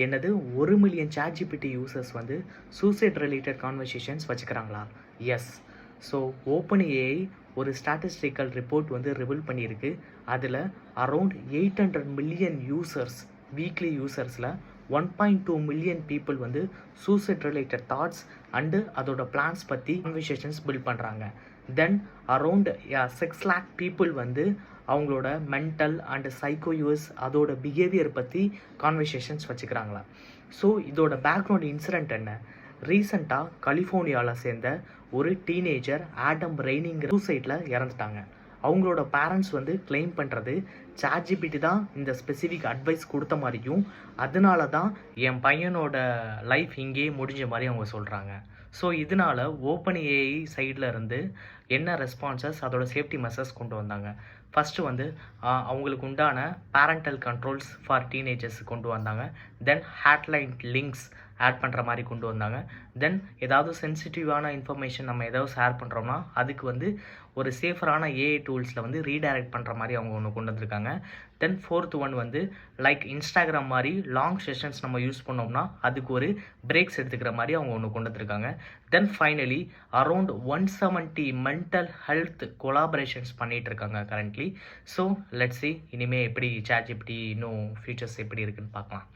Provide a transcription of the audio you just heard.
என்னது 1 million ChatGPT users வந்து suicide related conversations வச்சுக்கிறாங்களா? எஸ். ஸோ OpenAI ஒரு ஸ்டாட்டிஸ்டிக்கல் ரிப்போர்ட் வந்து ரிவீல் பண்ணியிருக்கு. அதில் அரௌண்ட் 800 மில்லியன் யூசர்ஸ், வீக்லி யூசர்ஸில் 1.2 மில்லியன் பீப்புள் வந்து சூசைட் ரிலேட்டட் தாட்ஸ் அண்டு அதோட பிளான்ஸ் பற்றி கான்வர்சேஷன்ஸ் பில்ட் பண்ணுறாங்க. தென் அரௌண்ட் 6 lakh பீப்புள் வந்து அவங்களோட மென்டல் அண்டு சைக்கோ யூஸ் அதோட பிஹேவியர் பற்றி கான்வர்சேஷன்ஸ் வச்சுக்கிறாங்களா. ஸோ இதோட பேக்ரவுண்ட் இன்சிடென்ட் என்ன? ரீசெண்டாக கலிஃபோர்னியாவில் சேர்ந்த ஒரு டீனேஜர் ஆடம் ரெய்னிங்கிற சூசைட்டில் இறந்துட்டாங்க. அவங்களோட பேரண்ட்ஸ் வந்து கிளைம் பண்ணுறது ChatGPT தான் இந்த ஸ்பெசிஃபிக் அட்வைஸ் கொடுத்த மாதிரியும், அதனால தான் என் பையனோட லைஃப் இங்கேயே முடிஞ்ச மாதிரி அவங்க சொல்கிறாங்க. ஸோ இதனால் OpenAI சைடில் இருந்து என்ன ரெஸ்பான்சஸ், அதோட சேஃப்டி மெஷர்ஸ் கொண்டு வந்தாங்க. ஃபஸ்ட்டு வந்து அவங்களுக்கு உண்டான பேரண்டல் கண்ட்ரோல்ஸ் ஃபார் டீனேஜர்ஸ் கொண்டு வந்தாங்க. தென் ஹேட்லைன் லிங்க்ஸ் ஆட் பண்ணுற மாதிரி கொண்டு வந்தாங்க. தென் ஏதாவது சென்சிட்டிவான இன்ஃபர்மேஷன் நம்ம ஏதாவது ஷேர் பண்ணுறோம்னா அதுக்கு வந்து ஒரு சேஃபரான AI டூல்ஸில் வந்து ரீடைரக்ட் பண்ணுற மாதிரி அவங்க ஒன்று கொண்டு வந்திருக்காங்க. தென் 4th ஒன் வந்து லைக் இன்ஸ்டாகிராம் மாதிரி லாங் செஷன்ஸ் நம்ம யூஸ் பண்ணோம்னா அதுக்கு ஒரு பிரேக்ஸ் எடுத்துக்கிற மாதிரி அவங்க ஒன்று கொண்டு வந்திருக்காங்க. Then finally around 170 mental health collaborations பண்ணிகிட்டு இருக்காங்க கரண்ட்லி. ஸோ லெட்ஸ் see இனிமேல் எப்படி ChatGPT இன்னும் ஃபியூச்சர்ஸ் எப்படி இருக்குன்னு பார்க்கலாம்.